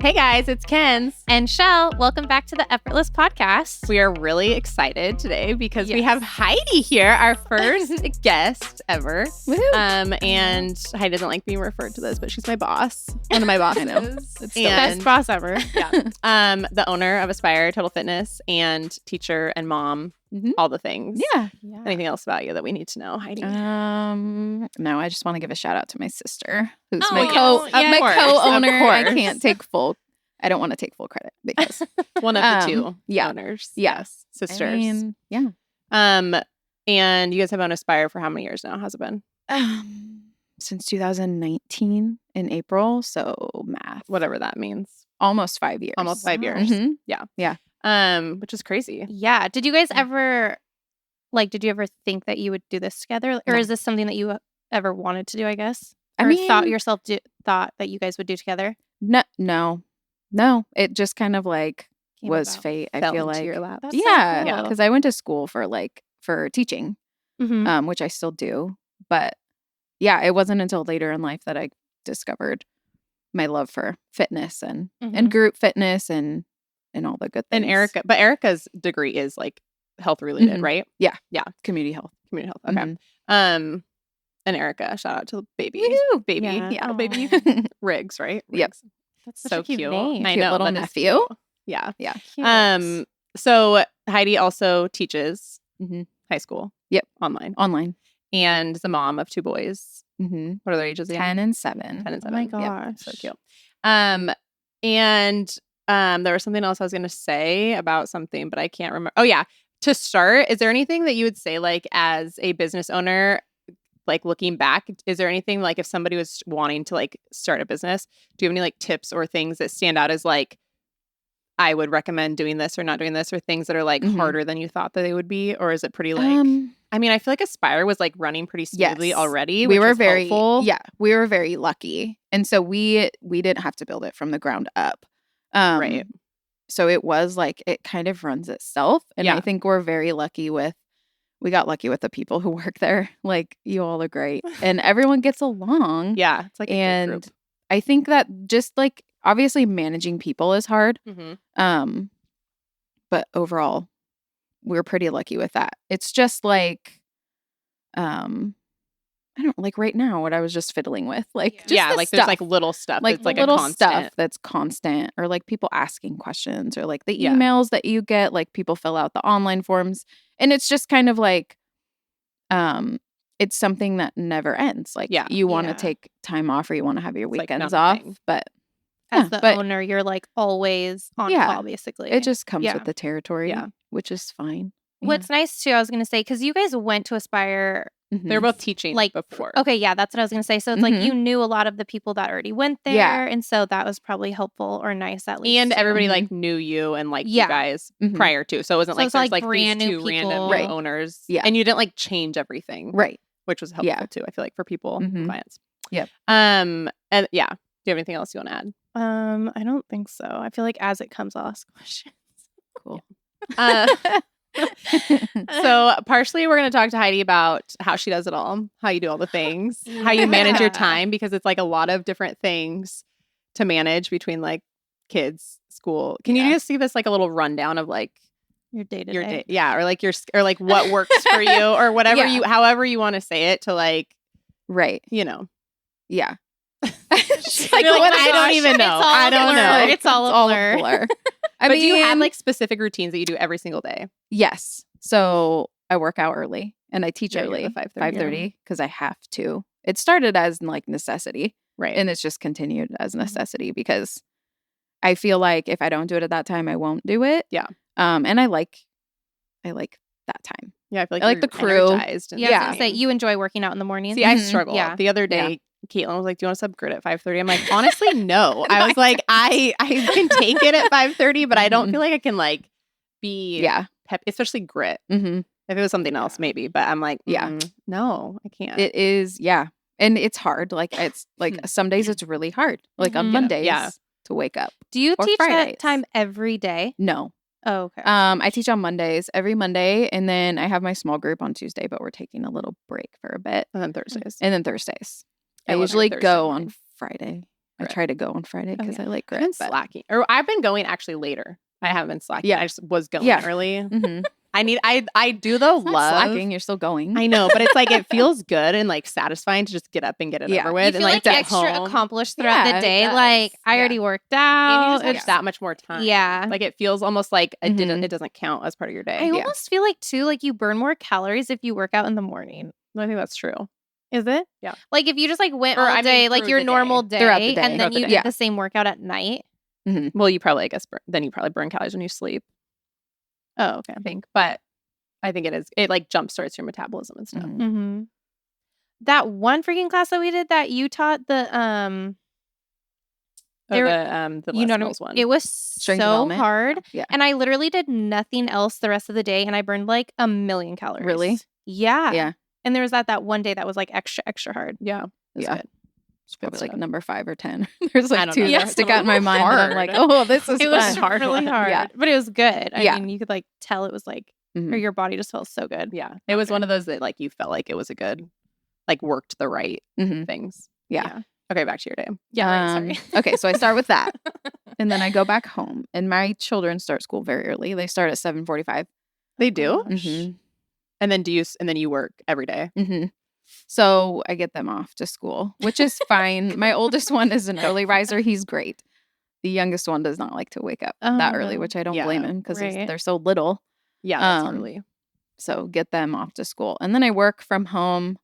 Hey guys, it's Kenz. And Shell, welcome back to the Effortless Podcast. We are really excited today because we have Heidi here, our first guest ever. Woohoo. And Heidi doesn't like being referred to this, but she's my boss. One of my bosses. I know. It's the best boss ever. Yeah. The owner of Aspire Total Fitness and teacher and mom, all the things. Yeah. Anything else about you that we need to know, Heidi? No, I just want to give a shout out to my sister, who's Oh, my yeah. Of co-owner. I course. can't take I don't want to take full credit because One of the two yeah. owners. Yes. Sisters. I mean, yeah. And you guys have owned Aspire for how many years now? How's it been? Since 2019 in April, so math. Whatever that means. Almost 5 years. Almost 5 years. Mhm. Yeah. Which is crazy. Yeah. Did you guys ever, did you ever think that you would do this together? Or No. is this something that you ever wanted to do, I guess? I Or mean, thought that you guys would do together? No. It just kind of Came was about. fate. I Fell feel into like your lap. That's so yeah, cool. because I went to school for teaching, Mhm. which I still do. But yeah, it wasn't until later in life that I discovered my love for fitness and Mhm. group fitness and all the good things. And Erica's degree is health related, Mhm. right? Community health. Community health. Okay. Mhm. And Erica, shout out to the baby. Woohoo! Baby. Yeah. Yeah. Aw. Baby Riggs, right? Yep. Riggs. That's such So a cute cute. name. I Cute know. little that is nephew. cute. Yeah. Yeah. Cute. So Heidi also teaches Mhm. high school. Yep. Online. Online. And is the mom of two boys. Mm-hmm. What are their ages again? 10 and 7. 10 and Oh 7. my Yeah. gosh. So cute. And there was something else I was going to say about something, but I can't remember. Oh, yeah. To start, is there anything that you would say, as a business owner, looking back, is there anything, if somebody was wanting to, start a business, do you have any, tips or things that stand out as, I would recommend doing this or not doing this, or things that are, Mhm. harder than you thought that they would be? Or is it pretty, I mean, I feel like Aspire was, we pretty smoothly Yes. already, We which were was very helpful. we were very lucky, and so we didn't have to build it from the ground up. Right. So it was it kind of runs itself, and Yeah. I think we're very lucky we got lucky with the people who work there. You all are great, and everyone gets along. Yeah. It's a good and group. I think that just obviously managing people is hard. Mhm. But overall, we're pretty lucky with that. It's just I don't right now what I was just fiddling with, just Yeah, the there's stuff. little stuff. Like It's the a little constant. stuff that's constant, or people asking questions, or the Yeah. emails that you get, people fill out the online forms, and it's just kind of it's something that never ends. Yeah. You want to Yeah. take time off, or you want to have your It's weekends another off, thing. but As the but owner, you're always on Yeah. call, basically. it just comes Yeah. with the territory, Yeah. which is fine. What's nice too, I was gonna say, because you guys went to Aspire. Mhm. They were both teaching Like, before. Okay, yeah, that's what I was gonna say. So it's Mhm. you knew a lot of the people that already went there, Yeah. and so that was probably helpful or nice at least. And too. everybody Mhm. knew you and you Yeah. guys Mhm. prior to. So it wasn't So it's there's brand these new two random people. Right. owners. Yeah. And you didn't change everything. Right. Which was helpful Yeah. too, I feel for people and Mhm. clients. Yep. And yeah. Do you have anything else you want to add? I don't think so. I feel as it comes, I'll ask questions. Cool. So partially we're going to talk to Heidi about how she does it all, how you do all the things, how you manage your Yeah. time, because it's a lot of different things to manage between kids, school. Can you Yeah. just give us a little rundown of Your day to your day. day? Yeah. Or what works for you, or whatever Yeah. however you want to say it to Right. Yeah. It's You're what I don't even know. It's all I don't a know. blur. It's all a blur. blur. But do you have specific routines that you do every single day? Yes. So I work out early and I teach Yeah, you're early, the 5:30. 5:30, because I have to. It started as necessity, Right. and it's just continued as necessity because I feel if I don't do it at that time, I won't do it. Yeah. And I like that time. Yeah, I feel I like you're the crew. energized and Yeah, I was gonna everything. say you enjoy working out in the morning. See, I Mhm. struggle. Yeah. The other day, Caitlin was like, "Do you want to subgrid at 5:30?" I'm like, honestly, no. I was like, I can take it at 5:30, but I don't Mhm. feel I can be Yeah. pep, especially grit. Mm-hmm. If it was something else, maybe. But I'm like, Yeah. no, I can't. It is. Yeah. And it's hard. It's some days it's really hard. On Mhm. Mondays Yeah. to wake up. Do you Or teach Fridays. that time every day? No. Oh, okay. I teach on Mondays, every Monday, and then I have my small group on Tuesday, but we're taking a little break for a bit. And then Thursdays. And then Thursdays. I I love your usually Thursday go morning. on Friday. I try to go on Friday because I like I've grit. been but- slacking. Or I've been going actually later. I haven't been slacking. Yeah. I just was going Yeah. early. Mhm. I do though It's not love slacking. You're still going. I know, but it's like it feels good and like satisfying to just get up and get it Yeah. over You with. feel and like get extra home. accomplished throughout Yeah, the it day. does. Like I Yeah. already worked And out. you just have It's- that much more time. Yeah. Like it feels almost like it Mhm. it doesn't count as part of your day. I almost feel like too, like you burn more calories if you work out in the morning. I think that's true. Is it? Yeah. Like if you just like went Or, all I mean, day, like through your the normal day. day, Throughout the day. and then Throughout the you day. get Yeah. the same workout at night. Mhm. Well, you probably, I guess, then you probably burn calories when you sleep, Oh, okay. I think. But I think it like jump starts your metabolism and stuff. Mhm. Mm-hmm. That one freaking class that we did that you taught the Oh, There- the you know Les what I Mills mean? one. It was Strength so development? hard. Yeah. And I literally did nothing else the rest of the day and I burned like 1,000,000 calories. Really? Yeah. Yeah. And there was that one day that was like extra hard. yeah. It was Yeah. good. It's probably Good like stuff. number 5 or 10. There's I like don't 2 know. that They're stick out in my mind. And I'm like, hard. oh, this is It was fun. hard really one. hard. Yeah. But it was good. I Yeah. mean, you could like tell it was like Mhm. or your body just felt so good. Yeah. It was one of those that like you felt like it was a good, like worked the right Mhm. things. Yeah. Okay, back to your day. Yeah, right, sorry. Okay, so I start with that. And then I go back home. And my children start school very early. They start at 7:45. They do? Mhm. And then you work every day. Mm-hmm. So I get them off to school, which is fine. My oldest one is an early riser. He's great. The youngest one does not like to wake up Oh, that early, no. which I don't Yeah, blame him because right. they're so little. Yeah, that's Um, early. So get them off to school. And then I work from home.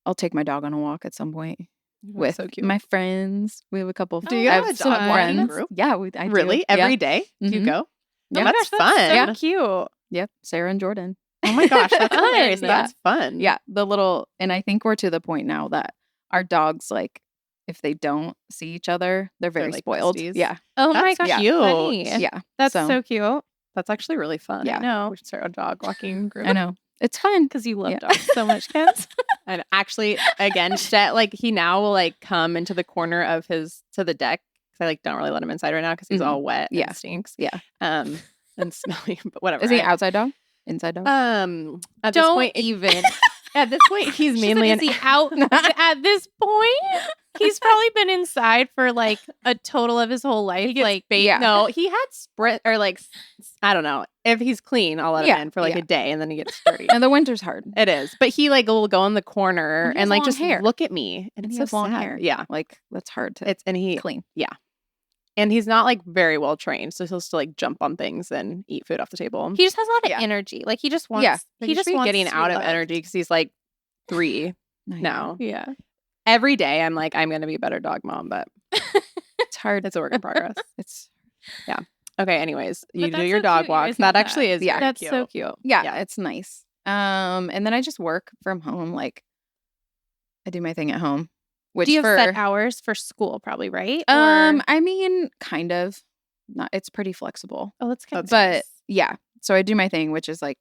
I'll take my dog on a walk at some point with so cute. my friends. We have a couple. Do you I have a some dog walking friends. group? Yeah, I Really? do. Every Yeah. day? Do you Mhm. go? Yeah. Oh my gosh, That's fun. so Yeah. cute. Yep. Sarah and Jordan. Oh my gosh, that's Fun. hilarious. Yeah. That's fun. Yeah, the little, and I think we're to the point now that our dogs, like, if they don't see each other, they're very like spoiled. besties. Yeah, Oh my That's gosh. cute. Funny. yeah. That's so cute. That's actually really fun. Yeah. I know. We should start a dog walking group. I know it's fun. Because you love Yeah. dogs so much, Kenz. And actually, again, Shet, like he now will like come into the corner of to the deck because I like don't really let him inside right now because he's Mhm. all wet Yeah. and stinks. Yeah. And smelly, but whatever. Is he I- an outside dog? Inside dog? At this Don't point, even. at this point, he's She mainly said, an is he out at this point? He's probably been inside for like a total of his whole life. He gets Like, bait. yeah. No, he had sprint or like I don't know. If he's clean, I'll let him Yeah, in for like yeah. a day and then he gets dirty. and the winter's hard. It is, but he like will go in the corner And he has and like long just hair. look at me, and And it's he so has long sad. hair. Yeah, Like that's hard to it's and he clean. and he's not like very well trained, so he'll still like jump on things and eat food off the table. he just has a lot of Yeah. energy. Like he just wants. Yeah. Like, He just should be wants getting to be out of loved. energy because he's like 3 I know. now. Yeah. Every day, I'm like, I'm gonna be a better dog mom, but It's hard. it's a work in progress. It's Okay, anyways, you But do that's your so dog cute. You walks. guys did That that. actually is Yeah. very That's cute. so cute. yeah, Yeah. it's nice. And then I just work from home. Like I do my thing at home. Which Do you have for set hours for school? Probably right. I mean, kind of. Not. It's pretty flexible. Oh, that's kind That's of. But yeah, so I do my thing, which is like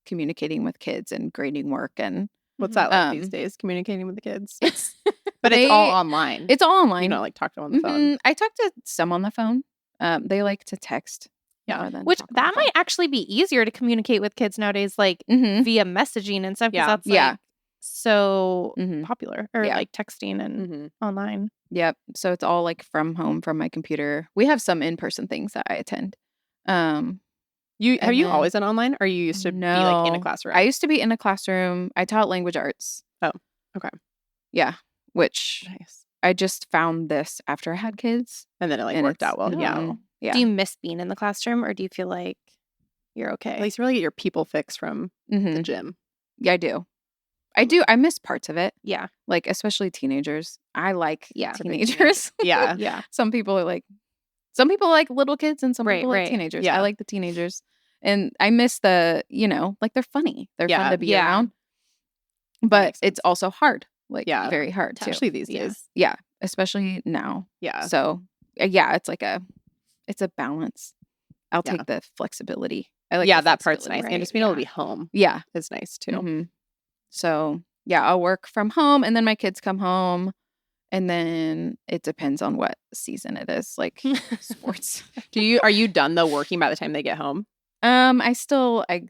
communicating with kids and grading work, and What's that like these Um, days? Communicating with the kids, it's but they- it's all online. it's all online. you know, like talk to them on the phone. Mhm. I talk to some on the phone. They like to text. Yeah. more than Which talk on the that phone. might actually be easier to communicate with kids nowadays, like Mhm. via messaging and stuff. 'Cause Yeah. that's Yeah. like so Mhm. popular, or Yeah. like texting and Mhm. online. Yep. So it's all like from home, from my computer. We have some in-person things that I attend. You have And you then- always done online, or you used to be like in a No. classroom? I used to be in a classroom. I taught language arts. Oh, okay. Yeah. Which Nice. I just found this after I had kids. And then it like and worked it's- out well. Yeah. mhm. Yeah. Do you miss being in the classroom, or do you feel like you're okay? At least you really get your people fix from the Mhm. gym. Yeah, I do. I do. I miss parts of it. yeah, Like especially teenagers. I like Yeah. It's a big teenagers. Yeah. yeah. Some people like little kids and some Right, people right. like teenagers. Yeah. I like the teenagers. And I miss the, like they're funny. They're Yeah. fun to be Yeah. around. But makes it's also hard. Like Yeah. very hard too. Especially these Yeah. days. Yeah, especially now. Yeah. So yeah, it's a balance. I'll Yeah. take the flexibility. I like yeah, the that part's nice. flexibility. And just being able to be home Yeah. is nice too. Mhm. So yeah, I'll work from home and then my kids come home. And then it depends on what season it is, like sports. Are you done though working by the time they get home? I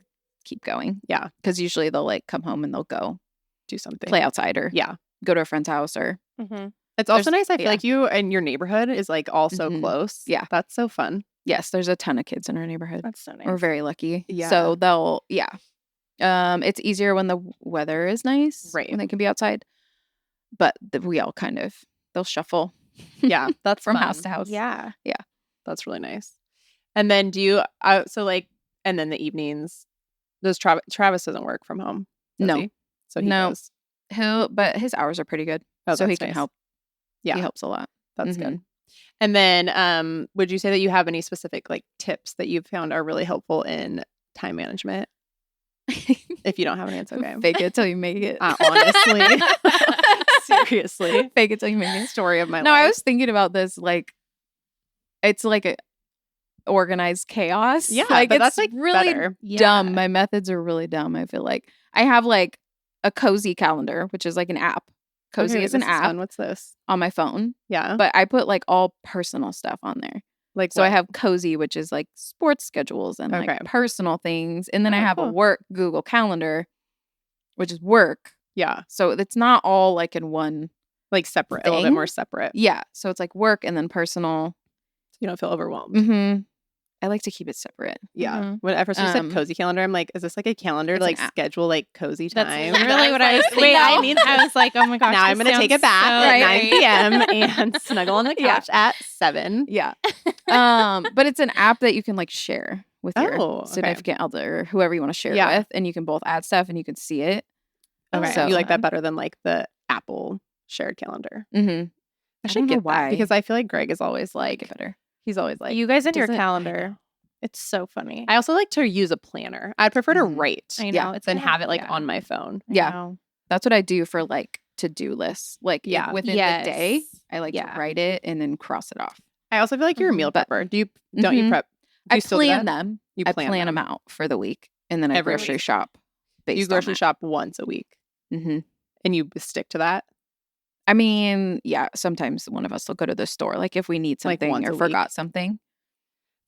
keep going. Yeah. Because usually they'll like come home and they'll go Do something. play outside or Yeah. go to a friend's house or Mm-hmm. It's also There's- nice. I feel yeah. like you and your neighborhood is like all so Mhm. close. Yeah. That's so fun. Yes, there's a ton of kids in our neighborhood. That's so nice. We're very lucky. Yeah. So they'll, it's easier when the weather is nice, Right. when they can be outside. But we all kind of, they'll shuffle Yeah, that's from fun. house to house. Yeah. That's really nice. And then do you so like and then the evenings does Travis doesn't work from home? Does No. he? So he No. does. But his hours are pretty good. Oh, So he that's can nice. help. Yeah. He helps a lot. That's good. And then would you say that you have any specific like tips that you've found are really helpful in time management? If you don't have any, it's okay. Fake it till you make it. Honestly. Seriously. Fake it till you make it. Story of my No, life. I was thinking about this. Like, it's like a organized chaos. Yeah, like but it's that's like really better. dumb. My methods are really dumb. I feel like I have like a cozy calendar, which is like an app. Cozy Okay, is an this app fun. What's this? on my phone, Yeah. but I put like all personal stuff on there. Like So I what? have cozy, which is like sports schedules and Okay. like personal things, and then I Oh, have cool. a work Google Calendar, which is work. Yeah. So it's not all like in one. Like separate, a little bit Thing? more separate. Yeah. So it's like work and then personal. So you don't feel overwhelmed. Mm-hmm. I like to keep it separate. Yeah. Mhm. When at first you said Um, cozy calendar, I'm like, is this like a calendar to it's an like app. schedule like cozy That's time? literally what I was thinking. Wait, I I need was like, oh my gosh. now I'm this gonna take sounds a bath so at 9 great. p.m. and snuggle on the Yeah. couch at 7. Yeah. But it's an app that you can like share with your Oh, okay. significant other or whoever you want to share Yeah. with, and you can both add stuff and you can see it. Okay. So- You like that better than like the Apple shared calendar. Mm-hmm. I I should don't know get that why. because I feel like Greg is always Like like, better. he's always like, You guys in your does it- calendar. It's so funny. I also like to use a planner. I'd prefer to Mhm. write I know. yeah, It's than kinda- have it like yeah. on my phone. I Yeah. know. That's what I do for like to-do lists. Like Yeah. within the day, Yes. I like Yeah. to write it and then cross it off. I also feel like you're a Mhm. meal But- prepper. Don't you Mhm. prep? Do I you still do plan that? them. You I plan plan them. them out for the week, and then I Every grocery week. shop. You grocery shop once a week Mm-hmm. and you stick to that. I mean, yeah. Sometimes one of us will go to the store, like if we need Like something once or a week? forgot something.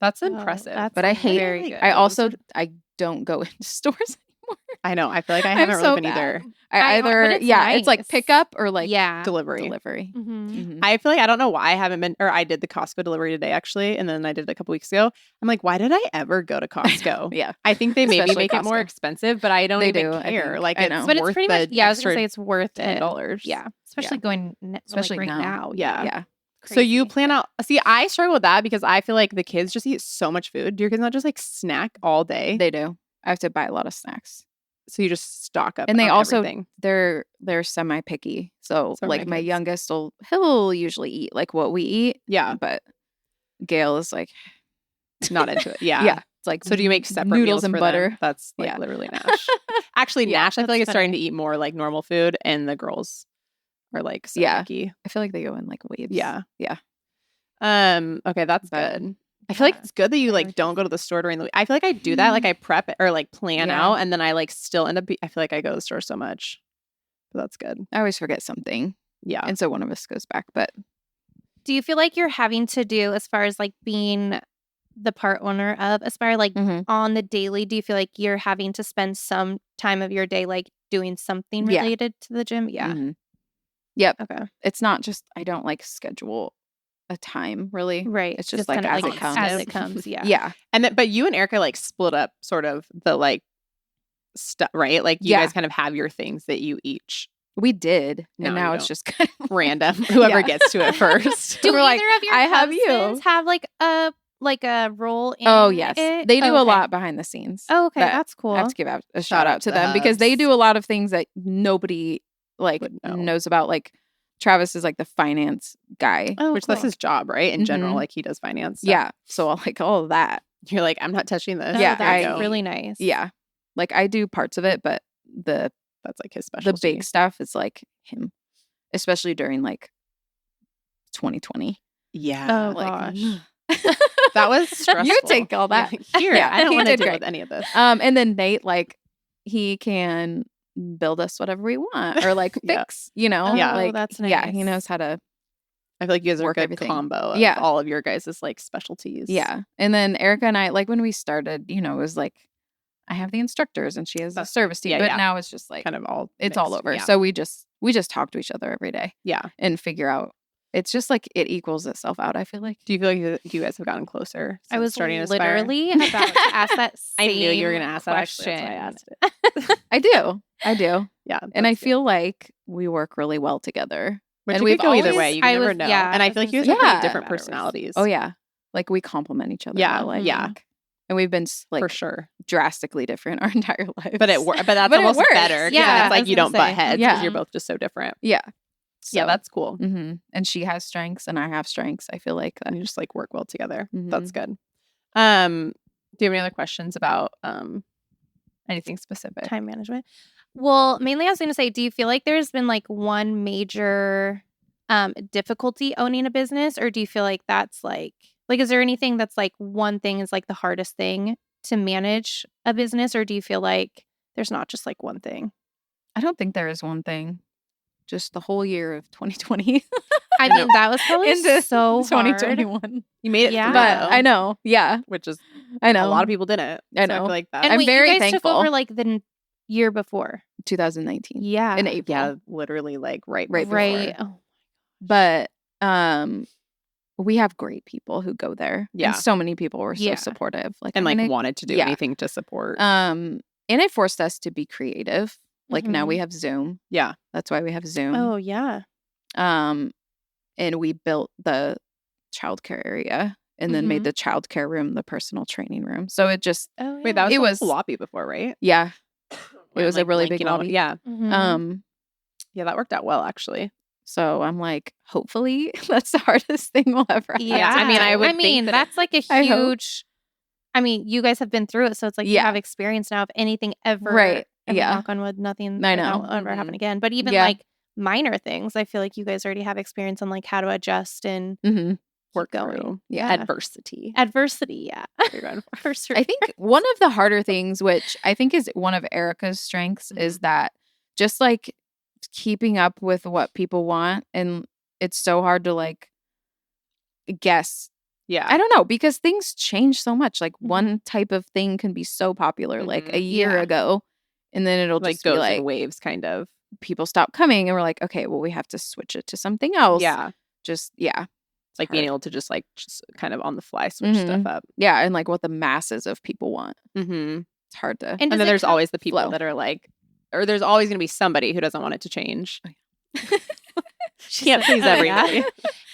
That's Oh, impressive. that's But I hate- very Really good. I those also are- I don't go into stores anymore. I know. I feel like I I'm haven't really so been bad. either. I but either it's it's like nice. pickup or like yeah. Delivery. delivery. Mhm. Mhm. I feel like I don't know why I haven't been, or I did the Costco delivery today actually, and then I did it a couple weeks ago. I'm like, why did I ever go to Costco? Yeah. I think they maybe Especially make it more Costco. expensive, but I don't They even do, I care. think. Like I it's know. But it's worth pretty much, the yeah, I was extra going to say it's worth it. $10. Yeah. Especially going, Especially like right now. now. Yeah. Yeah. So you Crazy. plan out. See, I struggle with that because I feel like the kids just eat so much food. Do your kids not just like snack all day? They do. I have to buy a lot of snacks. So you just stock up, And they on also- everything. They're semi picky. So So are like my my kids. youngest he'll usually eat like what we eat, Yeah, but Gail is like not into it. Yeah, yeah. It's like So do you make separate noodles meals and for butter? them? That's like Yeah. literally Nash. Actually, Yeah, Nash, I feel like that's it's starting to funny. eat more like normal food, and the girls are like so Yeah. picky. I feel like they go in like waves. Yeah. Yeah. Okay, that's But- good. I feel like Yeah. it's good that you like Priorities. don't go to the store during the week. I feel like I do that. Like I prep it or like plan Yeah. out, and then I like still end up. I feel like I go to the store so much, but that's good. I always forget something. Yeah. And so one of us goes back. But Do you feel like you're having to do, as far as like being the part owner of Aspire, like on the daily, do you feel like you're having to spend some time of your day like doing something Yeah. related to the gym? Yeah. Mhm. Yep. Okay. It's not just I don't like schedule a time really. Right. It's just like kinda as it comes. As it comes. Yeah. Yeah. And then, but you and Erica like split up sort of the like stuff, right? Like you Yeah. guys kind of have your things that you each We did. No, and you now it's don't. just kind of random, whoever Yeah. gets to it first. Do We're either like, of your I have you. husbands have like a role in Oh yes. it? They do Oh, a okay. lot behind the scenes. Oh, okay. that That's cool. I have to give out a Shout shout out out to to the them because they hubs. do a lot of things that nobody like Would know. knows about. Like Travis is like the finance guy. Oh, Which that's cool. his job, right? In general, Mhm. like he does finance. stuff. Yeah. So like all of that. You're like, I'm not touching this. Oh, Yeah, that's I- really nice. Yeah. Like I do parts of it, but the That's like his the specialty. big stuff is like him. Especially during like 2020. Yeah. Oh, Like gosh. That was stressful. You take all that. Here, Yeah, I don't he want to did deal great. with any of this. And then Nate, like, he can build us whatever we want or like Yeah. fix, you know? Yeah. Like, Oh, that's yeah, he nice. knows how to, I feel like you guys are a work good everything. combo of Yeah. all of your guys' like specialties. yeah. And then Erica and I, like, when we started, you know, it was like, I have the instructors and she has the That's- service team. yeah, but yeah. now it's just like, Kind of all it's all mixed. over. Yeah. So we just talk to each other every day Yeah. and figure out. It's just like it equals itself out, I feel like. Do you feel like you guys have gotten closer I was starting to Aspire? literally about to ask that I same knew you were going to ask that. question. Actually, that's why I asked it. I do. Yeah. And I that's good. feel like we work really well together. Which and you we've could go either always- way. You I never was- know. yeah, and I I was feel like gonna you guys say, have pretty yeah. different Matter was- personalities. Oh, yeah. Like we complement each other. Yeah. well, like, Yeah. And we've been like for sure. drastically different our entire lives. But but that's But it almost works. better. Yeah, It's I like was you gonna don't butt say. heads Yeah. because you're both just so different. yeah. Yeah, So, that's cool. and she has strengths and I have strengths. I feel like that. And you just like work well together. Mhm. That's good. Do you have any other questions about anything specific? Time management. Well, mainly I was going to say, do you feel like there's been like one major difficulty owning a business, or do you feel like that's like is there anything that's like one thing is like the hardest thing to manage a business, or do you feel like there's not just like one thing? I don't think there is one thing. Just the whole year of 2020 I mean, that was probably into so hard. 2021. You made it Yeah. through, But though, I know. Yeah. which is I know. a lot of people didn't. I So I know. feel like that. And I'm wait, very you guys thankful. took over like the year before. 2019. Yeah. In April. yeah, literally like right Right before. Right. Oh. But we have great people who go there. Yeah. And so many people were so Yeah. supportive. Like And I like mean, wanted to do yeah. anything to support. and it forced us to be creative. Like now Mhm. we have Zoom. yeah. That's why we have Zoom. Oh yeah. And we built the childcare area and then made Mhm. the childcare room the personal training room. So it just Oh Wait, that was It the was- lobby before, right? yeah. It was a really big lobby. Yeah. Mhm. Yeah, that worked out well, actually. So I'm like, hopefully that's the hardest thing we'll ever have. Yeah. I mean, I would think that that's like a I hope. huge. I mean, you guys have been through it, so it's like you Yeah. have experience now. If anything ever, Right. ever Yeah. knock on wood, nothing. I like, know. that'll ever happen Mhm. again. But even Yeah. like minor things, I feel like you guys already have experience on like how to adjust and Mm-hmm. Work going. through Yeah. adversity. adversity. Yeah. You're going for. Adversity. I think one of the harder things, which I think is one of Erica's strengths, is that just like keeping up with what people want. And it's so hard to like guess. Yeah. I don't know, because things change so much. Like Mhm. one type of thing can be so popular like a Mhm. year Yeah. ago. And then it'll like just be goes like in waves, kind of. people stop coming and we're like, okay, well, we have to switch it to something else. Yeah. Just, yeah. It's like being hard. able to just kind of on the fly switch Mhm. stuff up. Yeah. And like what the masses of people want. Mm-hmm. It's hard to. And And does then it there's come- always the people flow. that are like, or there's always going to be somebody who doesn't want it to change. She can't please Yeah. everybody.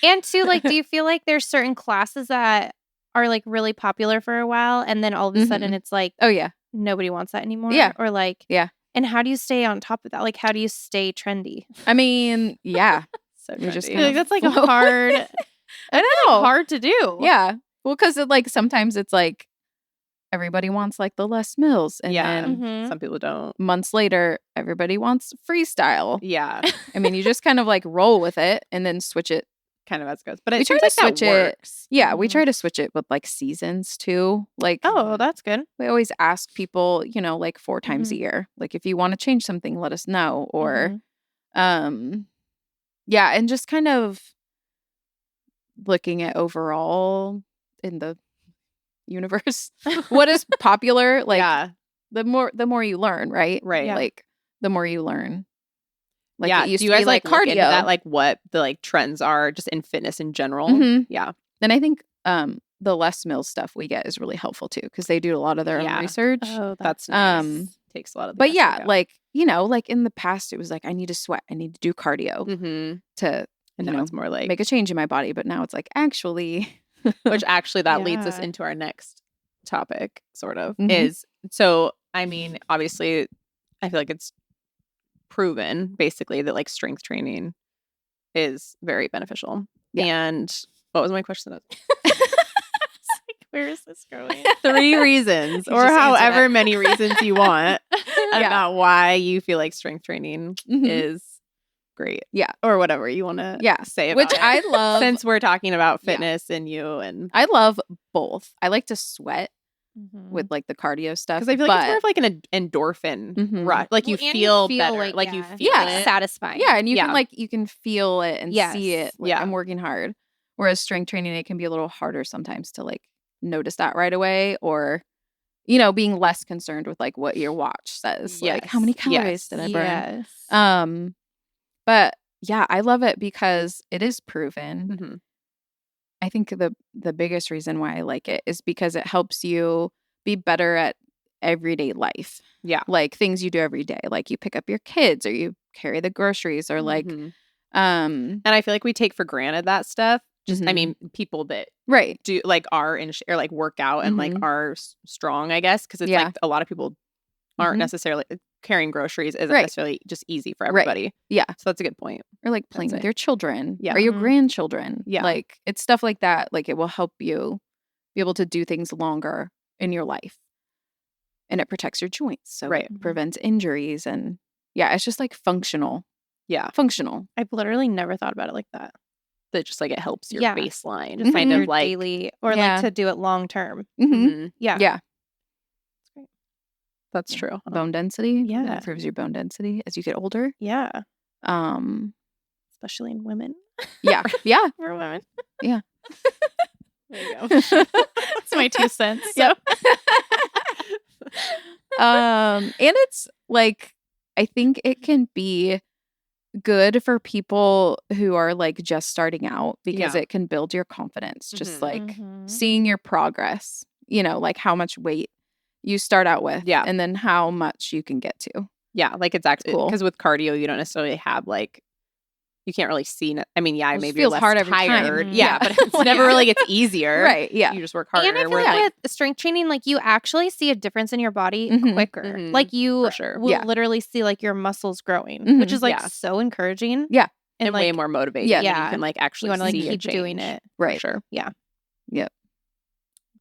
And two, like, do you feel like there's certain classes that are like really popular for a while, and then all of a sudden it's like Oh, yeah. nobody wants that anymore? Yeah. Or like, Yeah. And how do you stay on top of that? Like, how do you stay trendy? I mean, yeah. So We just trendy. kind of That's like flow. hard. I know. hard to do. Yeah. Well, because like sometimes it's like everybody wants like the Les Mills. And Yeah. then Mhm. Some people don't. months later, everybody wants freestyle. Yeah. I mean, you just kind of like roll with it and then switch it. Kind of as it goes. But We it try seems to like that switch it. works. Yeah. We Mhm. try to switch it with like seasons too. Like, Oh, that's good. we always ask people, like 4 times a Mhm. year. Like, if you want to change something, let us know. Or, Mhm. yeah. And just kind of looking at overall in the universe, what is popular? Like, yeah. the more you learn, right? Right. Yeah. Like, the more you learn. Like, yeah. it used Do you to guys be like look into cardio. that, like what the like trends are just in fitness in general? Mhm. Yeah. And I think the Les Mills stuff we get is really helpful too, because they do a lot of their Yeah. own research. Oh, That's nice. Um, Takes a lot of the But yeah, guesswork out. like, like in the past, it was like, I need to sweat. I need to do cardio Mhm. to And you now know, it's more like make a change in my body. But now it's like, actually, which actually that leads us Yeah. into our next topic, sort of, Mhm. is so I mean, obviously I feel like it's proven basically that like strength training is very beneficial. Yeah. And what was my question? where is this going? 3 reasons You or just answered however it. many reasons you want Yeah. about why you feel like strength training Mhm. is great. Yeah. Or whatever you want to Yeah. say about Which it. I love. Since we're talking about Yeah. fitness and you and I love both. I like to sweat Mhm. with like the cardio stuff. because I feel like it's more but- of like an endorphin Mhm. rush. Like you Well, and feel better. it, Like you yeah. feel Yeah. it. satisfying. yeah, and you Yeah. can you can feel it and see Yes. it. Like, Yeah. I'm working hard. Whereas strength training, it can be a little harder sometimes to like notice that right away, or being less concerned with like what your watch says. Like, how many Yes. calories did I burn? Yes. But But yeah, I love it because it is proven. Mhm. I think the biggest reason why I like it is because it helps you be better at everyday life. Yeah. Like things you do every day. Like you pick up your kids or you carry the groceries or like Mhm. And I feel like we take for granted that stuff. Just I Mhm. mean, people that right. do like are in or like work out and like Mhm. are strong, I guess, because it's Yeah. like a lot of people aren't Mhm. necessarily carrying groceries isn't Right. necessarily just easy for Right. everybody. Yeah. So that's a good point. Or like playing That's with it. your children Yeah. or your Mhm. grandchildren. Yeah. Like it's stuff like that. Like it will help you be able to do things longer in your life. And it protects your joints. So Right. it prevents injuries. And yeah, it's just like functional. Yeah. Functional. I've literally never thought about it like that. That just like it helps your Yeah. baseline. Just Kind your of like daily or Yeah. like to do it long term. Mm-hmm. Mhm. Yeah. Yeah. That's Yeah. true. Bone density. Yeah. It improves your bone density as you get older. Yeah. Um, Especially in women. yeah. Yeah. For women. Yeah. There you go. That's my 2 cents. So. And it's like I think it can be good for people who are like just starting out because Yeah. it can build your confidence. Just Mhm. like Mhm. seeing your progress, you know, like how much weight you start out with Yeah. and then how much you can get to. Yeah, like it's actually cool. because with cardio you don't necessarily have like you can't really see. I mean, yeah, Well, it maybe feels you're less hard every time. tired. Mhm. Yeah, but it's Like, never really gets easier. Right. Yeah. You just work harder. And I feel Where, like with strength training, like you actually see a difference in your body Mhm. quicker. Mhm. Like you For sure. will Yeah. literally see like your muscles growing, Mhm. which is like Yeah. so encouraging. Yeah. And way like more motivating. Yeah. and you Yeah. can like you actually want to like see a keep doing change. it. For Right. sure. Yeah. Yep.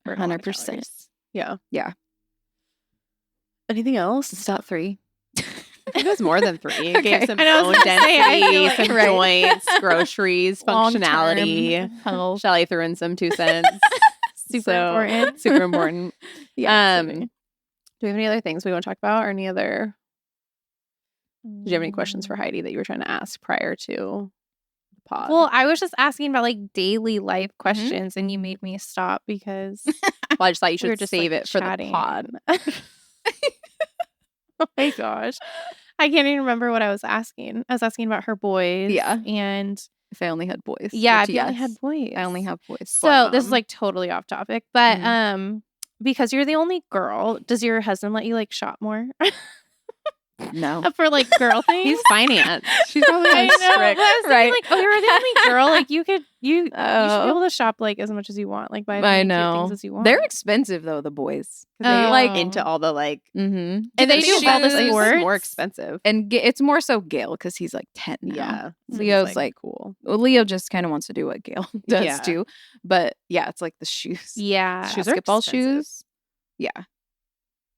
Burn a lot of 100%. calories. Yeah. Yeah. Anything else? It's top 3. I think it was more than 3. It Okay. gave some I know, I was bone gonna say, I density, feel like- some Right. joints, groceries, Long-term functionality. health. Shelly threw in some 2 cents. Super important. Super important. Yeah. Do we have any other things we want to talk about or any other? Did you have any questions for Heidi that you were trying to ask prior to the pod? Well, I was just asking about like daily life questions and you made me stop because Well, I just thought you we were should just save like, it for the chatting. pod. Oh my gosh. I can't even remember what I was asking. I was asking about her boys. Yeah. And If I only had boys. yeah, which, if you only yes, had boys. I only have boys. So this is mom. like totally off topic, but Mhm. because you're the only girl, does your husband let you like shop more No. for like girl things? He's finance. She's probably I like know, strict. but I was thinking, Right. like, oh, you're the only girl. Like you should be Oh. able to shop like as much as you want, like buy as I many cute know. things as you want. They're expensive though, the boys. 'Cause they Oh. like into all the like, Mm-hmm. And the they do all the shoes is sports? more expensive. And it's more so Gail because he's like 10 now. Yeah. So Leo's it's, like cool. Well, Leo just kind of wants to do what Gail does Yeah. too. But yeah, it's like the shoes. Yeah. Shoes are Basketball expensive. shoes. Yeah.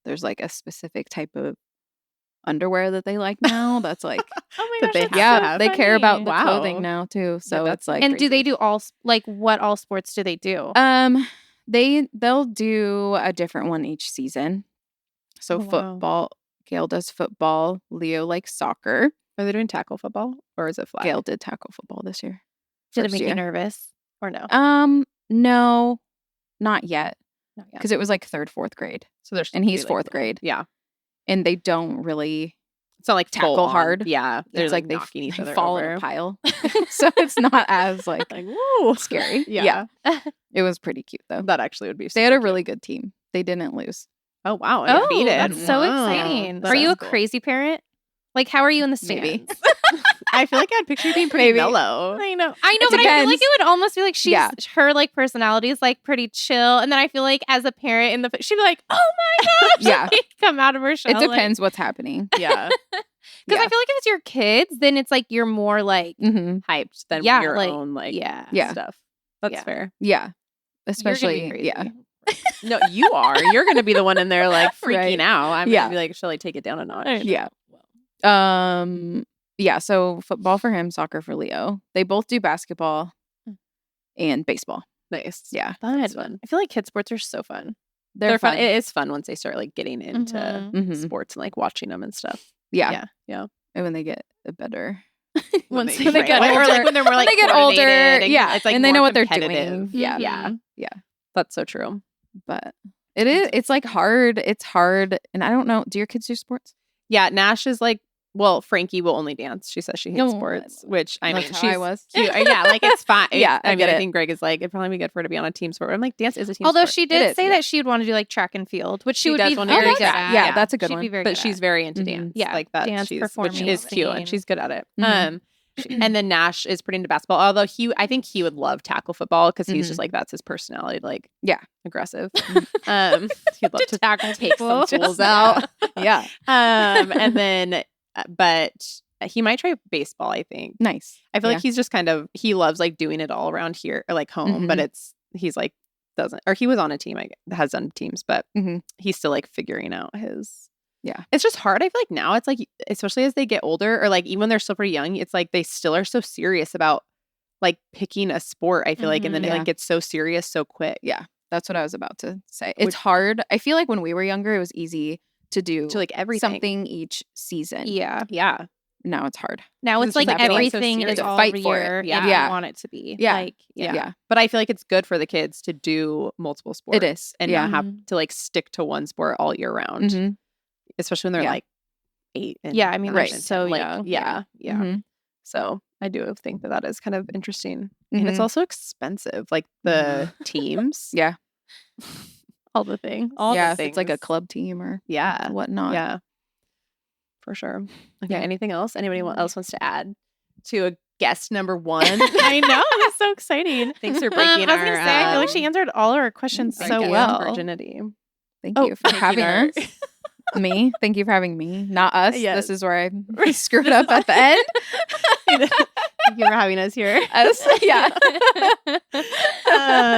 There's like a specific type of underwear that they like now. That's like Oh my That gosh, they that's have so to they care about funny. the Wow. clothing now too. So that's it's like And do they crazy. do all like what all sports do they do? they'll do a different one each season. So Oh, wow. football, Gail does football, Leo likes soccer. Are they doing tackle football or is it flag? Gail did tackle football this year. Did it First make you year. nervous or no? No, not yet. Not yet. Because it was like 3rd, 4th grade. So there's And he's 4th grade. Yeah. And they don't really It's not like tackle full on. hard. Yeah. They're it's like they knocking each they other fall over. in a pile. So it's not as like Like, woo. scary. Yeah. It was pretty cute though. That actually would be They had a super really good team. They didn't lose. Oh, wow. Oh, Undefeated. that's so Wow. exciting. That Are you a is cool. crazy parent? Like, how are you in the stands? Maybe. I feel like I'd picture you being pretty Maybe. mellow. I know, It but I feel like depends. it would almost be like she's Yeah. her like personality is like pretty chill, and then I feel like as a parent in the she'd be like, oh my gosh, Yeah. like, come out of her shell. It depends what's happening. Yeah. because Yeah. I feel like if it's your kids, then it's like you're more like Mm-hmm. Hyped than Yeah, your like, own like yeah. Yeah. stuff. That's Yeah. fair. Yeah. You're gonna Especially be crazy. yeah. No, you are. You're going to be the one in there like freaking Right. out. I'm Yeah. going to be like, shall I take it down a notch? I know. Yeah. Yeah, so football for him, soccer for Leo. They both do basketball and baseball. Nice. Yeah. Fun. That's fun. I feel like kid sports are so fun. They're fun. It is fun once they start like getting into Mhm. Mhm. sports and like watching them and stuff. Yeah. Yeah. And when they get better. Once they, they right. get Or, like, older. when they're more When like they get older, coordinated and yeah, it's like and they know more what they're competitive. doing. Yeah. Mhm. Yeah. That's so true. But it's like hard. It's hard. And I don't know. Do your kids do sports? Yeah, Nash is like well, Frankie will only dance. She says she hates No, sports, which I mean, That's how she's I was. cute. Yeah, like it's fine. Yeah, I I mean, get I it. think Greg is like, it'd probably be good for her to be on a team sport. I'm like, dance is a team Although sport. she It did is, say yeah. that she would want to do like track and field, which she would does be wanna do very that. good at. Yeah, that's a good She'd one. be very but good she's at. very into Mhm. dance. Yeah, like that. dance, Which performing, is cute, and singing. she's good at it. Mhm. And then Nash is pretty into basketball. Although I think he would love tackle football because he's Mhm. just like that's his personality. Like, Yeah. aggressive. He'd love to tackle take some people. tools out. Yeah. And then, but he might try baseball. I think. Nice. I feel Yeah. like he's just he loves like doing it all around here or like home, but Mhm. he's like doesn't, or he was on a team, that has done teams, but Mhm. he's still like figuring out his. Yeah. It's just hard. I feel like now it's like, especially as they get older or like even when they're still pretty young, it's like they still are so serious about like picking a sport. I feel like, and then it Yeah. like gets so serious so quick. Yeah. That's what I was about to say. It's hard. I feel like when we were younger, it was easy to do To like everything. something each season. Yeah. Yeah. Now it's hard. Now It's it's like just everything's so everything serious. is all Fight for it. year. Yeah. And Yeah. you want it to be. Yeah. Like, Yeah. Yeah. But I feel like it's good for the kids to do multiple sports. It is. And Yeah. not have to like stick to one sport all year round. Mhm. Especially when they're Yeah. like 8. And Yeah, I mean, they're 9 and so 10. Like, young. Yeah. Yeah. Mhm. So I do think that is kind of interesting. And it's Mhm. also expensive. Like the teams. Yeah. all the things. All Yeah. the It's like a things. club team or Yeah. whatnot. Yeah. For sure. Okay. Yeah. Anything else? Anybody else wants to add to a guest number 1? I know. It's so exciting. Thanks for breaking I was going to say, I feel like she answered all of our questions Thank so you. well. Virginity. Thank Oh, you for having our- us. Me. Thank you for having me. Not us. Yes. This is where I screwed up at the end. Thank you for having us here. Us. Yeah.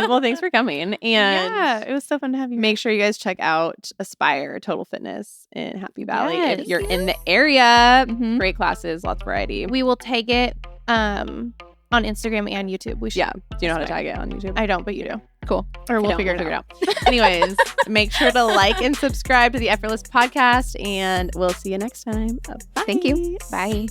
Well, thanks for coming. And Yeah, it was so fun to have you. make sure you guys check out Aspire Total Fitness in Happy Valley if Yes. you're in the area. Mhm. Great classes, lots of variety. We will tag it on Instagram and YouTube. We should. Yeah. Do you know how to tag it on YouTube? I don't, but you do. Cool. Or we'll don't, figure it out. Anyways, make sure to like and subscribe to the Effortless Podcast, and we'll see you next time. Bye. Thank you. Bye.